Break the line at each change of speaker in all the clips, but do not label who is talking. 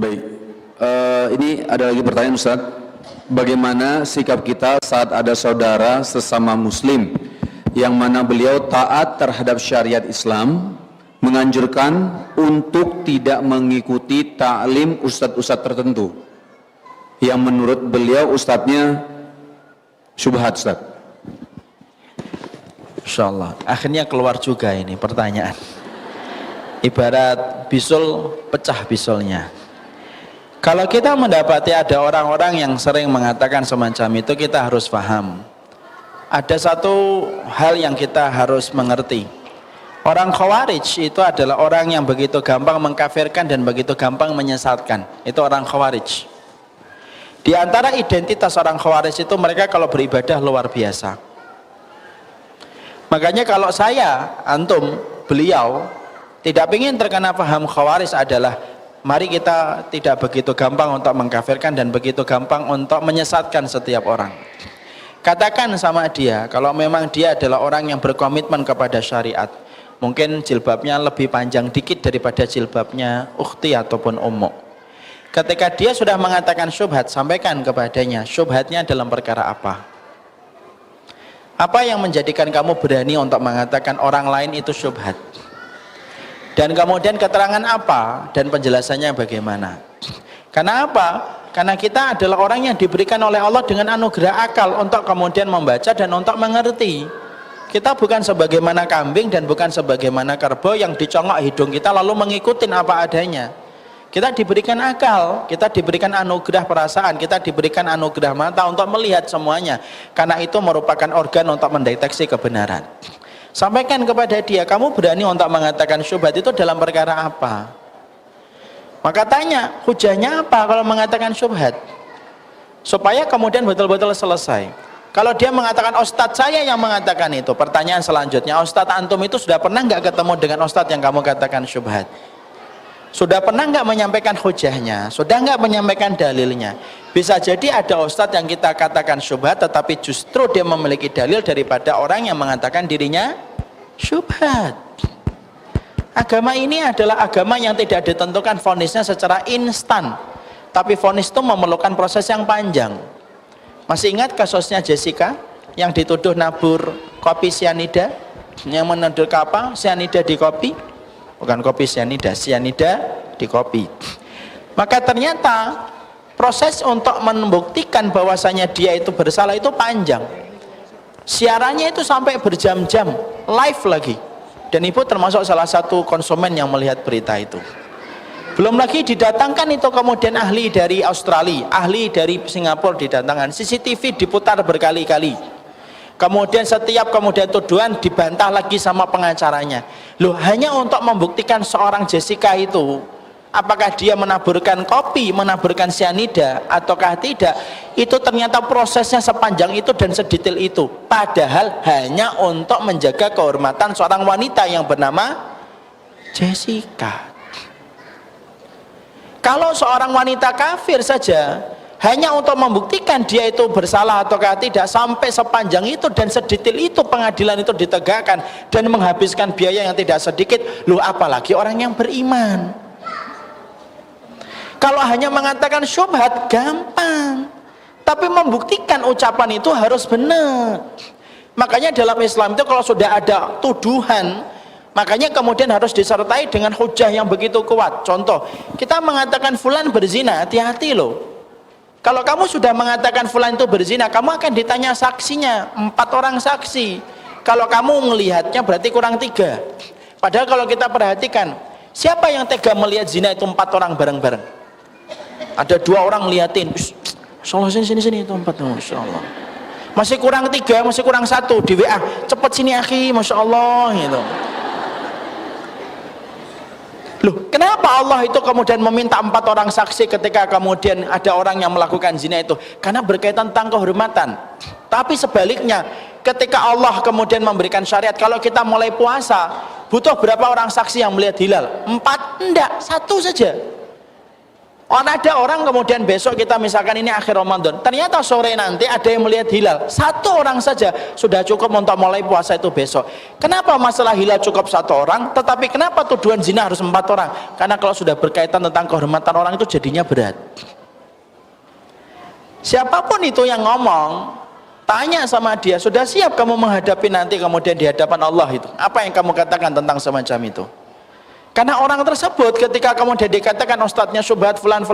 Baik, ini ada lagi pertanyaan Ustaz. Bagaimana sikap kita saat ada saudara sesama muslim yang mana beliau taat terhadap syariat Islam, menganjurkan untuk tidak mengikuti ta'lim ustadz-ustadz tertentu yang menurut beliau ustadznya syubhat, Ustaz?
Insyaallah, akhirnya keluar juga ini pertanyaan. Ibarat bisul pecah bisulnya. Kalau kita mendapati ada orang-orang yang sering mengatakan semacam itu, kita harus paham. Ada satu hal yang kita harus mengerti. Orang Khawarij itu adalah orang yang begitu gampang mengkafirkan dan begitu gampang menyesatkan. Itu orang Khawarij. Di antara identitas orang Khawarij itu mereka kalau beribadah luar biasa. Makanya kalau saya, antum, beliau tidak ingin terkena paham Khawarij adalah mari kita tidak begitu gampang untuk mengkafirkan dan begitu gampang untuk menyesatkan setiap orang. Katakan sama dia, kalau memang dia adalah orang yang berkomitmen kepada syariat, mungkin jilbabnya lebih panjang dikit daripada jilbabnya ukhti ataupun ummu. Ketika dia sudah mengatakan syubhat, sampaikan kepadanya, syubhatnya dalam perkara apa? Apa yang menjadikan kamu berani untuk mengatakan orang lain itu syubhat? Dan kemudian keterangan apa dan penjelasannya bagaimana? Karena apa? Karena kita adalah orang yang diberikan oleh Allah dengan anugerah akal untuk kemudian membaca dan untuk mengerti. Kita bukan sebagaimana kambing dan bukan sebagaimana kerbau yang dicongok hidung kita lalu mengikuti apa adanya. Kita diberikan akal, kita diberikan anugerah perasaan, kita diberikan anugerah mata untuk melihat semuanya. Karena itu merupakan organ untuk mendeteksi kebenaran. Sampaikan kepada dia, kamu berani untuk mengatakan syubhat itu dalam perkara apa? Maka tanya, hujahnya apa kalau mengatakan syubhat? Supaya kemudian betul-betul selesai. Kalau dia mengatakan ustadz saya yang mengatakan itu, pertanyaan selanjutnya, ustadz antum itu sudah pernah nggak ketemu dengan ustadz yang kamu katakan syubhat? Sudah pernah nggak menyampaikan hujahnya? Sudah nggak menyampaikan dalilnya? Bisa jadi ada ustadz yang kita katakan syubhat tetapi justru dia memiliki dalil daripada orang yang mengatakan dirinya syubhat. Agama ini adalah agama yang tidak ditentukan vonisnya secara instan, tapi vonis itu memerlukan proses yang panjang. Masih ingat kasusnya Jessica yang dituduh nabur kopi sianida, yang menuduh apa? Sianida di kopi? Bukan kopi sianida, sianida di kopi. Maka ternyata proses untuk membuktikan bahwasanya dia itu bersalah itu panjang. Siarannya itu sampai berjam-jam, live lagi. Dan ibu termasuk salah satu konsumen yang melihat berita itu. Belum lagi didatangkan itu kemudian ahli dari Australia, ahli dari Singapura didatangkan, CCTV diputar berkali-kali. Kemudian setiap kemudian tuduhan dibantah lagi sama pengacaranya. Loh, hanya untuk membuktikan seorang Jessica itu apakah dia menaburkan kopi, menaburkan sianida ataukah tidak, itu ternyata prosesnya sepanjang itu dan sedetail itu. Padahal hanya untuk menjaga kehormatan seorang wanita yang bernama Jessica. Kalau seorang wanita kafir saja hanya untuk membuktikan dia itu bersalah ataukah tidak, sampai sepanjang itu dan sedetail itu pengadilan itu ditegakkan dan menghabiskan biaya yang tidak sedikit. Loh, apalagi orang yang beriman. Kalau hanya mengatakan syubhat gampang, tapi membuktikan ucapan itu harus benar. Makanya dalam Islam itu kalau sudah ada tuduhan, makanya kemudian harus disertai dengan hujah yang begitu kuat. Contoh, kita mengatakan fulan berzina, hati-hati loh. Kalau kamu sudah mengatakan fulan itu berzina, kamu akan ditanya saksinya, 4 orang saksi. Kalau kamu melihatnya berarti kurang 3. Padahal kalau kita perhatikan, siapa yang tega melihat zina itu 4 orang bareng-bareng? Ada 2 orang liatin, Masya Allah, sini itu 4, Masya Allah. Masih kurang 3, masih kurang 1 di WA, cepet sini akhi, Masya Allah gitu. Loh, kenapa Allah itu kemudian meminta 4 orang saksi ketika kemudian ada orang yang melakukan zina itu? Karena berkaitan tentang kehormatan. Tapi sebaliknya, ketika Allah kemudian memberikan syariat, kalau kita mulai puasa, butuh berapa orang saksi yang melihat hilal? 4? Enggak, 1 saja. Ada orang kemudian besok kita misalkan ini akhir Ramadan, ternyata sore nanti ada yang melihat hilal, satu orang saja sudah cukup untuk mulai puasa itu besok. Kenapa masalah hilal cukup satu orang, tetapi kenapa tuduhan zina harus 4 orang? Karena kalau sudah berkaitan tentang kehormatan orang itu jadinya berat. Siapapun itu yang ngomong, tanya sama dia, sudah siap kamu menghadapi nanti kemudian di hadapan Allah itu? Apa yang kamu katakan tentang semacam itu? Karena orang tersebut ketika kemudian dikatakan ustadznya syubhat fulan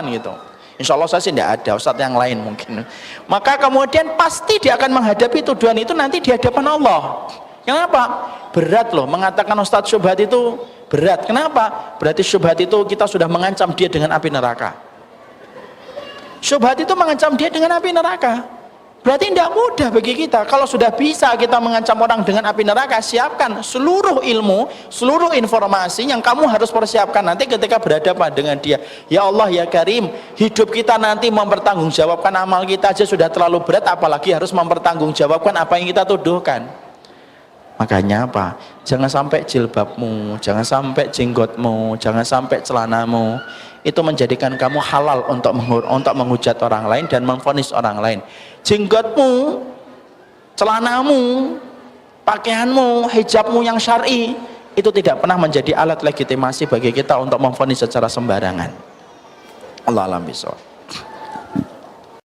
gitu, insya Allah saya sih tidak ada, ustadz yang lain mungkin, maka kemudian pasti dia akan menghadapi tuduhan itu nanti di hadapan Allah. Kenapa? Berat loh mengatakan ustadz syubhat itu, berat. Kenapa? Berarti syubhat itu kita sudah mengancam dia dengan api neraka. Syubhat itu mengancam dia dengan api neraka. Berarti tidak mudah bagi kita. Kalau sudah bisa kita mengancam orang dengan api neraka, siapkan seluruh ilmu, seluruh informasi yang kamu harus persiapkan nanti ketika berhadapan dengan dia. Ya Allah ya Karim, hidup kita nanti mempertanggungjawabkan amal kita aja sudah terlalu berat, apalagi harus mempertanggungjawabkan apa yang kita tuduhkan. Makanya apa? Jangan sampai jilbabmu, jangan sampai jenggotmu, jangan sampai celanamu itu menjadikan kamu halal untuk menghujat orang lain dan memvonis orang lain. Jenggotmu, celanamu, pakaianmu, hijabmu yang syar'i itu tidak pernah menjadi alat legitimasi bagi kita untuk memvonis secara sembarangan. Allah alam bisawab.